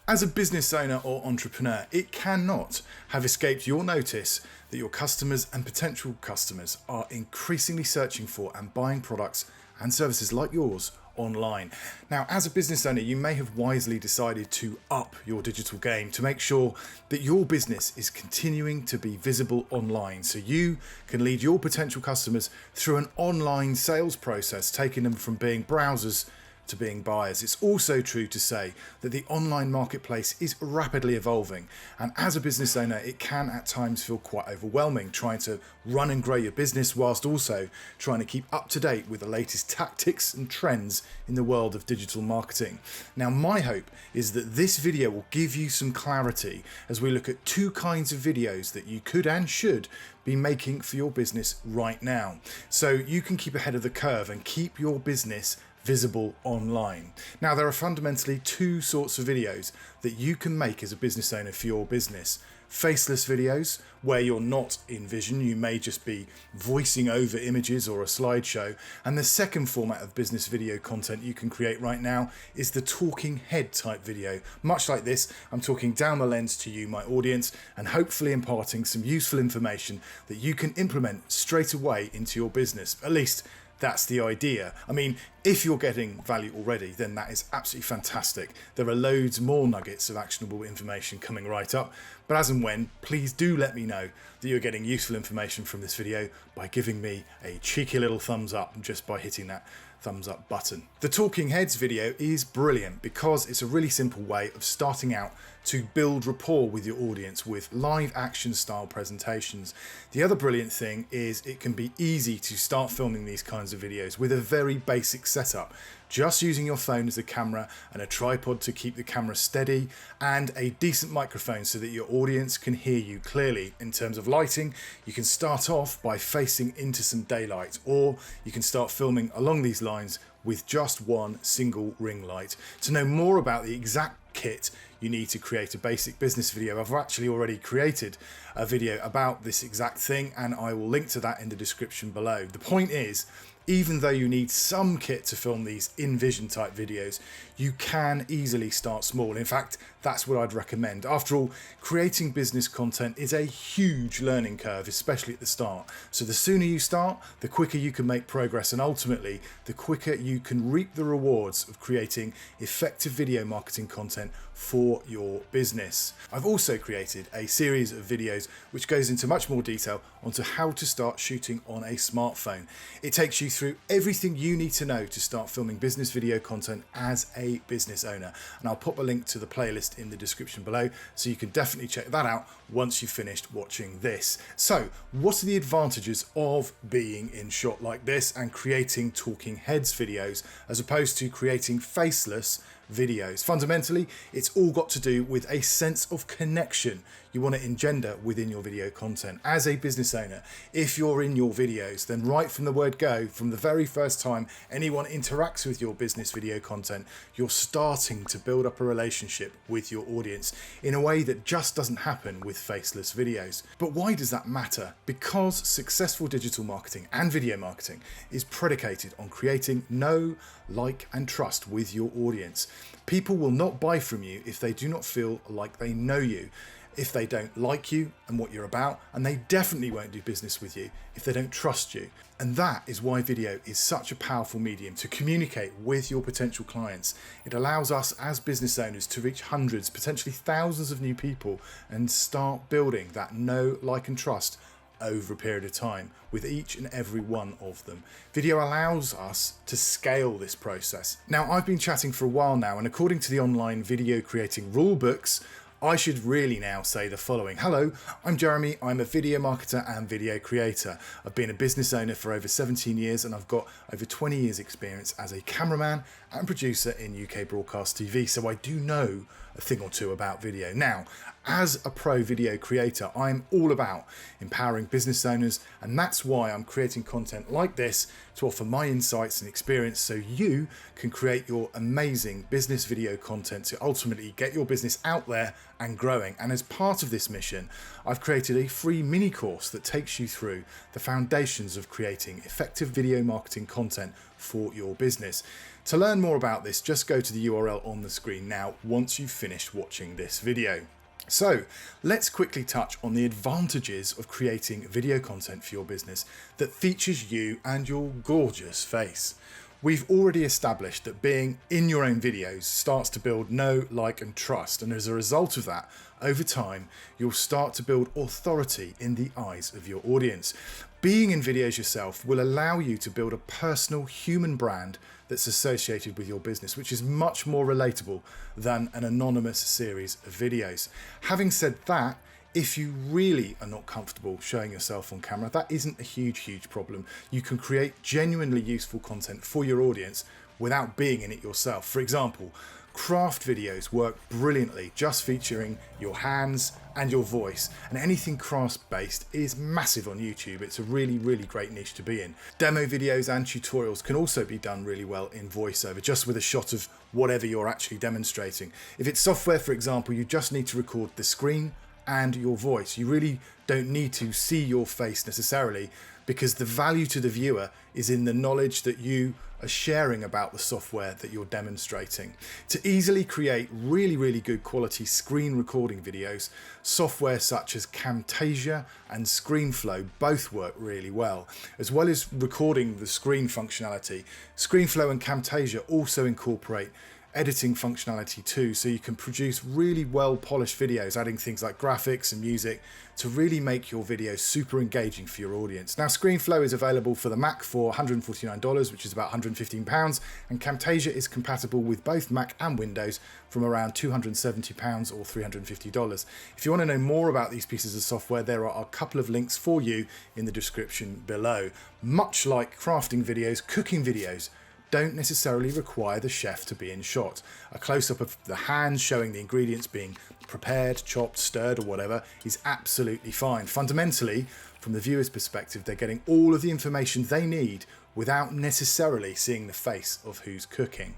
As a business owner or entrepreneur, it cannot have escaped your notice that your customers and potential customers are increasingly searching for and buying products and services like yours online. Now, as a business owner, you may have wisely decided to up your digital game to make sure that your business is continuing to be visible online, so you can lead your potential customers through an online sales process, taking them from being browsers to being buyers. It's also true to say that the online marketplace is rapidly evolving, and as a business owner it can at times feel quite overwhelming trying to run and grow your business whilst also trying to keep up to date with the latest tactics and trends in the world of digital marketing. Now, my hope is that this video will give you some clarity as we look at two kinds of videos that you could and should be making for your business right now, so you can keep ahead of the curve and keep your business visible online. Now, there are fundamentally two sorts of videos that you can make as a business owner for your business. Faceless videos, where you're not in vision, you may just be voicing over images or a slideshow. And the second format of business video content you can create right now is the talking head type video. Much like this, I'm talking down the lens to you, my audience, and hopefully imparting some useful information that you can implement straight away into your business. At least that's the idea. I mean, if you're getting value already, then that is absolutely fantastic. There are loads more nuggets of actionable information coming right up. But as and when, please do let me know that you're getting useful information from this video by giving me a cheeky little thumbs up just by hitting that thumbs up button. The Talking Heads video is brilliant because it's a really simple way of starting out to build rapport with your audience with live action style presentations. The other brilliant thing is it can be easy to start filming these kinds of videos with a very basic setup, just using your phone as a camera and a tripod to keep the camera steady and a decent microphone so that your audience can hear you clearly. In terms of lighting, you can start off by facing into some daylight, or you can start filming along these lines with just one single ring light. To know more about the exact kit you need to create a basic business video, I've actually already created a video about this exact thing and I will link to that in the description below. The point is, even though you need some kit to film these in-vision type videos, you can easily start small. In fact, that's what I'd recommend. After all, creating business content is a huge learning curve, especially at the start. So the sooner you start, the quicker you can make progress, and ultimately, the quicker you can reap the rewards of creating effective video marketing content for your business. I've also created a series of videos which goes into much more detail onto how to start shooting on a smartphone. It takes you through everything you need to know to start filming business video content as a business owner, and I'll pop a link to the playlist in the description below so you can definitely check that out once you've finished watching this. So what are the advantages of being in shot like this and creating talking heads videos as opposed to creating faceless videos? Fundamentally, it's all got to do with a sense of connection you want to engender within your video content. As a business owner, if you're in your videos, then right from the word go, from the very first time anyone interacts with your business video content, you're starting to build up a relationship with your audience in a way that just doesn't happen with faceless videos. But why does that matter? Because successful digital marketing and video marketing is predicated on creating know, like, and trust with your audience. People will not buy from you if they do not feel like they know you, if they don't like you and what you're about, and they definitely won't do business with you if they don't trust you. And that is why video is such a powerful medium to communicate with your potential clients. It allows us as business owners to reach hundreds, potentially thousands of new people and start building that know, like, and trust over a period of time with each and every one of them. Video allows us to scale this process. Now, I've been chatting for a while now, and according to the online video creating rule books, I should really now say the following. Hello, I'm Jeremy. I'm a video marketer and video creator. I've been a business owner for over 17 years and I've got over 20 years experience as a cameraman and producer in UK broadcast TV, so I do know a thing or two about video. Now, as a pro video creator, I'm all about empowering business owners, and that's why I'm creating content like this to offer my insights and experience so you can create your amazing business video content to ultimately get your business out there and growing. And as part of this mission, I've created a free mini course that takes you through the foundations of creating effective video marketing content for your business. To learn more about this, just go to the URL on the screen now once you've finished watching this video. So let's quickly touch on the advantages of creating video content for your business that features you and your gorgeous face. We've already established that being in your own videos starts to build know, like and trust, and as a result of that, over time, you'll start to build authority in the eyes of your audience. Being in videos yourself will allow you to build a personal human brand that's associated with your business, which is much more relatable than an anonymous series of videos. Having said that, if you really are not comfortable showing yourself on camera, that isn't a huge problem. You can create genuinely useful content for your audience without being in it yourself. For example, craft videos work brilliantly just featuring your hands and your voice, and anything craft based is massive on YouTube. It's a really great niche to be in. Demo videos and tutorials can also be done really well in voiceover, just with a shot of whatever you're actually demonstrating. If it's software, for example, you just need to record the screen and your voice. You really don't need to see your face necessarily, because the value to the viewer is in the knowledge that you are sharing about the software that you're demonstrating. To easily create really good quality screen recording videos, software such as Camtasia and ScreenFlow both work really well. As well as recording the screen functionality, ScreenFlow and Camtasia also incorporate editing functionality too, so you can produce really well polished videos, adding things like graphics and music to really make your videos super engaging for your audience. Now, ScreenFlow is available for the Mac for $149, which is about £115, and Camtasia is compatible with both Mac and Windows from around £270 or $350. If you want to know more about these pieces of software, there are a couple of links for you in the description below. Much like crafting videos, cooking videos don't necessarily require the chef to be in shot. A close-up of the hands showing the ingredients being prepared, chopped, stirred or whatever is absolutely fine. Fundamentally, from the viewer's perspective, they're getting all of the information they need without necessarily seeing the face of who's cooking.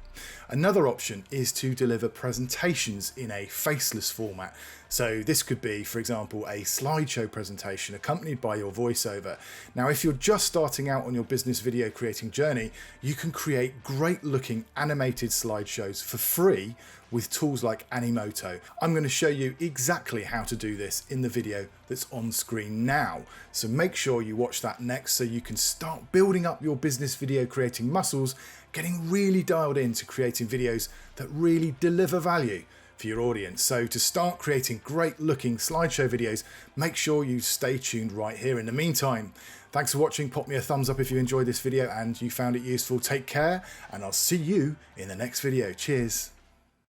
Another option is to deliver presentations in a faceless format. So this could be, for example, a slideshow presentation accompanied by your voiceover. Now, if you're just starting out on your business video creating journey, you can create great looking animated slideshows for free with tools like Animoto. I'm going to show you exactly how to do this in the video that's on screen now. So make sure you watch that next so you can start building up your business video creating muscles, getting really dialed into creating videos that really deliver value for your audience. So to start creating great looking slideshow videos, make sure you stay tuned right here. In the meantime, thanks for watching. Pop me a thumbs up if you enjoyed this video and you found it useful. Take care, and I'll see you in the next video. Cheers.